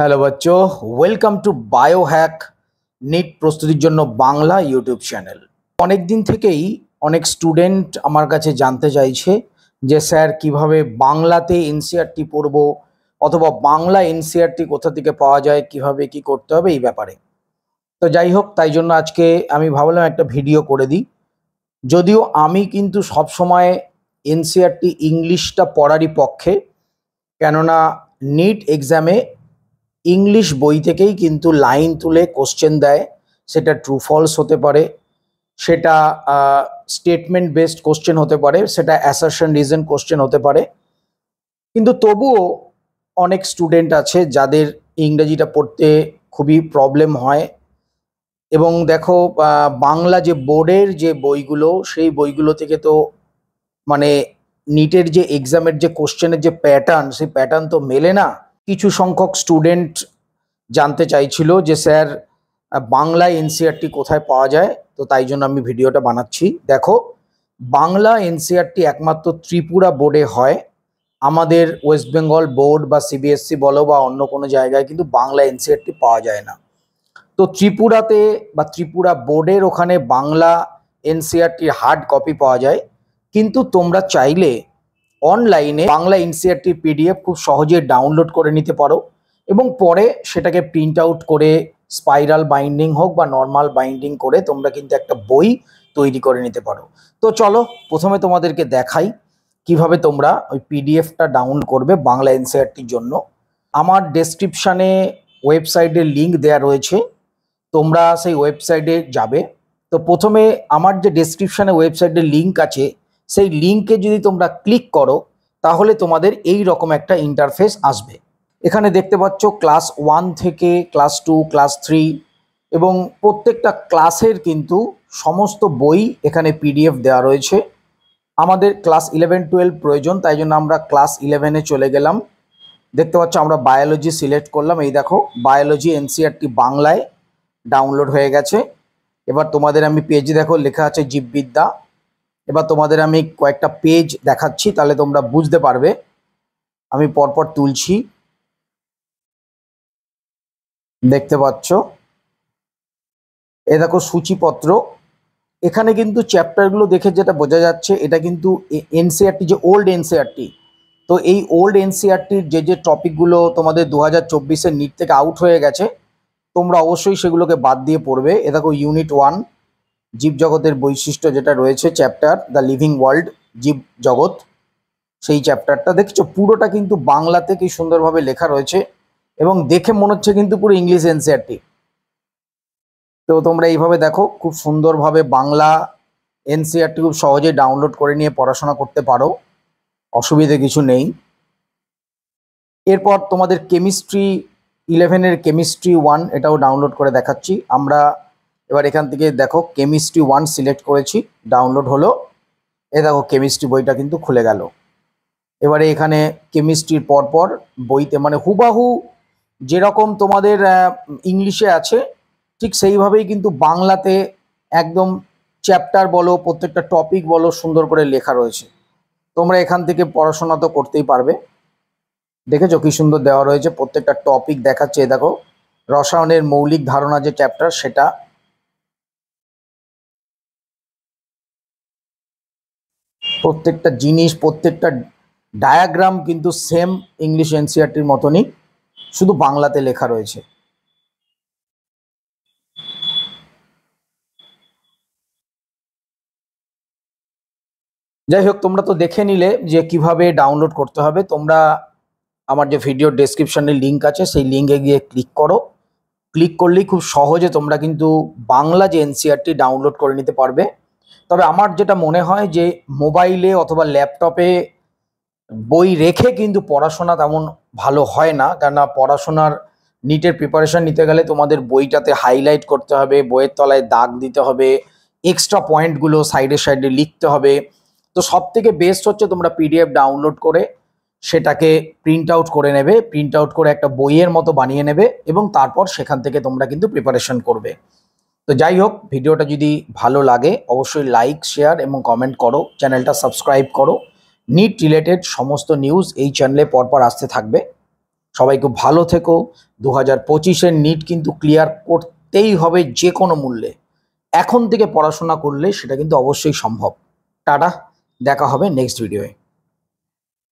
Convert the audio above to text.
Hello বাচ্চো, welcome to Biohack NEET প্রস্তুতির জন্য বাংলা ইউটিউব চ্যানেল। অনেক দিন থেকেই অনেক স্টুডেন্ট আমার কাছে জানতে চাইছে যে স্যার কিভাবে বাংলাতে এনসিইআরটি পড়ব অথবা বাংলা এনসিইআরটি কোথা থেকে পাওয়া যায়, কিভাবে কি করতে হবে এই ব্যাপারে। তো যাই হোক, তাই জন্য আজকে আমি ভাবলাম একটা ভিডিও করে দিই। যদিও আমি কিন্তু সবসময় এনসিইআরটি ইংলিশটা পড়ারই পক্ষে, কেননা নিট এক্সামে ইংলিশ বই থেকেই কিন্তু লাইন তুলে কোশ্চেন দেয়। সেটা ট্রু ফলস হতে পারে, সেটা স্টেটমেন্ট বেসড কোশ্চেন হতে পারে, সেটা অ্যাসারশন রিজন কোশ্চেন হতে পারে। কিন্তু তবুও অনেক স্টুডেন্ট আছে যাদের ইংরেজিটা পড়তে খুবই প্রবলেম হয়। এবং দেখো, বাংলা যে বোর্ডের যে বইগুলো, সেই বইগুলো থেকে তো মানে নিটের যে এক্সামের যে কোশ্চেনের যে প্যাটার্ন, সেই প্যাটার্ন তো মেলে না। কিছু সংখ্যক স্টুডেন্ট জানতে চাইছিল যে স্যার বাংলা এনসিইআরটি কোথায় পাওয়া যায়, তো তাই জন্য আমি ভিডিওটা বানাচ্ছি। দেখো, বাংলা এনসিইআরটি একমাত্র ত্রিপুরা বোর্ডে হয়। আমাদের ওয়েস্ট বেঙ্গল বোর্ড বা সিবিএসসি বলো বা অন্য কোনো জায়গায় কিন্তু বাংলা এনসিইআরটি পাওয়া যায় না। তো ত্রিপুরাতে বা ত্রিপুরা বোর্ডের ওখানে বাংলা এনসিইআরটির হার্ড কপি পাওয়া যায়। কিন্তু তোমরা চাইলে অনলাইনে বাংলা এনসিইআরটির পিডিএফ খুব সহজে ডাউনলোড করে নিতে পারো এবং পরে সেটাকে প্রিন্ট আউট করে স্পাইরাল বাইন্ডিং হোক বা নর্মাল বাইন্ডিং করে তোমরা কিন্তু একটা বই তৈরি করে নিতে পারো। তো চলো প্রথমে তোমাদেরকে দেখাই কিভাবে তোমরা ওই পিডিএফটা ডাউনলোড করবে বাংলা এনসিইআরটির জন্য। আমার ডেসক্রিপশানে ওয়েবসাইটের লিঙ্ক দেওয়া রয়েছে, তোমরা সেই ওয়েবসাইটে যাবে। তো প্রথমে আমার যে ডেসক্রিপশানে ওয়েবসাইটের লিঙ্ক আছে, সেই লিঙ্কে যদি তোমরা ক্লিক করো তাহলে তোমাদের এই রকম একটা ইন্টারফেস আসবে। এখানে দেখতে পাচ্ছ ক্লাস 1 থেকে ক্লাস 2, ক্লাস 3 এবং প্রত্যেকটা ক্লাসের কিন্তু সমস্ত বই এখানে পিডিএফ দেওয়া রয়েছে। আমাদের ক্লাস 11-12 প্রয়োজন, তাই জন্য আমরা ক্লাস 11-এ চলে গেলাম। দেখতে পাচ্ছ আমরা বায়োলজি সিলেক্ট করলাম। এই দেখো, বায়োলজি এনসিইআরটি বাংলায় ডাউনলোড হয়ে গেছে। এবার তোমাদের আমি পেজে দেখো লেখা আছে জীববিদ্যা। এবার তোমাদের আমি কয়েকটা পেজ দেখাচ্ছি, তাহলে তোমরা বুঝতে পারবে। আমি পরপর তুলছি, দেখতে পাচ্ছ। এ দেখো সূচিপত্র। এখানে কিন্তু চ্যাপ্টারগুলো দেখে যেটা বোঝা যাচ্ছে, এটা কিন্তু এনসিইআরটি যে ওল্ড এনসিইআরটি। তো এই ওল্ড এনসিইআরটির যে টপিকগুলো তোমাদের 2024-এর নিট থেকে আউট হয়ে গেছে, তোমরা অবশ্যই সেগুলোকে বাদ দিয়ে পড়বে। এ দেখো ইউনিট 1 জীবজগতের বৈশিষ্ট্য যেটা রয়েছে, চ্যাপ্টার দ্য লিভিং ওয়ার্ল্ড, জীবজগৎ, সেই চ্যাপ্টারটা দেখছো পুরোটা কিন্তু বাংলাতে কি সুন্দরভাবে লেখা রয়েছে এবং দেখে মনে হচ্ছে কিন্তু পুরো ইংলিশ এনসিইআরটি। তো তোমরা এইভাবে দেখো, খুব সুন্দরভাবে বাংলা এনসিইআরটি খুব সহজে ডাউনলোড করে নিয়ে পড়াশোনা করতে পারো, অসুবিধে কিছু নেই। এরপর তোমাদের কেমিস্ট্রি 11-এর কেমিস্ট্রি 1 এটাও ডাউনলোড করে দেখাচ্ছি আমরা। এবার এখান থেকে দেখো কেমিস্ট্রি 1 সিলেক্ট করেছি, ডাউনলোড হলো। এ দেখো কেমিস্ট্রি বইটা কিন্তু খুলে গেল। এবারে এখানে কেমিস্ট্রির পরপর বইতে মানে হুবাহু যেরকম তোমাদের ইংলিশে আছে ঠিক সেইভাবেই কিন্তু বাংলাতে একদম চ্যাপ্টার বলো, প্রত্যেকটা টপিক বলো, সুন্দর করে লেখা রয়েছে। তোমরা এখান থেকে পড়াশোনা তো করতেই পারবে। দেখেছো কি সুন্দর দেওয়া রয়েছে, প্রত্যেকটা টপিক দেখাচ্ছে। দেখো রসায়নের মৌলিক ধারণা যে চ্যাপ্টার, সেটা প্রত্যেকটা জিনিস, প্রত্যেকটা ডায়াগ্রাম কিন্তু সেম ইংলিশ এনসিইআরটির মতনই, শুধু বাংলাতে লেখা রয়েছে। যাই হোক, তোমরা তো দেখে নিলে যে কিভাবে ডাউনলোড করতে হবে। তোমরা আমার যে ভিডিও ডেসক্রিপশনে লিঙ্ক আছে, সেই লিঙ্কে গিয়ে ক্লিক করো। ক্লিক করলেই খুব সহজে তোমরা কিন্তু বাংলা যে এনসিইআরটি ডাউনলোড করে নিতে পারবে। তবে আমার যেটা মনে হয় যে মোবাইলে অথবা ল্যাপটপে বই রেখে কিন্তু পড়াশোনা তেমন ভালো হয় না, কেননা পড়াশোনার নিটের প্রিপারেশন নিতে গেলে তোমাদের বইটাতে হাইলাইট করতে হবে, বইয়ের তলায় দাগ দিতে হবে, এক্সট্রা পয়েন্টগুলো সাইডে সাইডে লিখতে হবে। তো সব থেকে বেস্ট হচ্ছে তোমরা পিডিএফ ডাউনলোড করে সেটাকে প্রিন্ট আউট করে নেবে, প্রিন্ট আউট করে একটা বইয়ের মতো বানিয়ে নেবে এবং তারপর সেখান থেকে তোমরা কিন্তু প্রিপারেশন করবে। তো যাই হোক, ভিডিওটা যদি ভালো লাগে অবশ্যই লাইক, শেয়ার এবং কমেন্ট করো, চ্যানেলটা সাবস্ক্রাইব করো। নিট রিলেটেড সমস্ত নিউজ এই চ্যানেলে পরপর আসতে থাকবে। সবাই খুব ভালো থেকো। 2025-এর নিট কিন্তু ক্লিয়ার করতেই হবে যে কোনো মূল্যে। এখন থেকে পড়াশোনা করলে সেটা কিন্তু অবশ্যই সম্ভব। টাটা, দেখা হবে নেক্সট ভিডিওয়ে।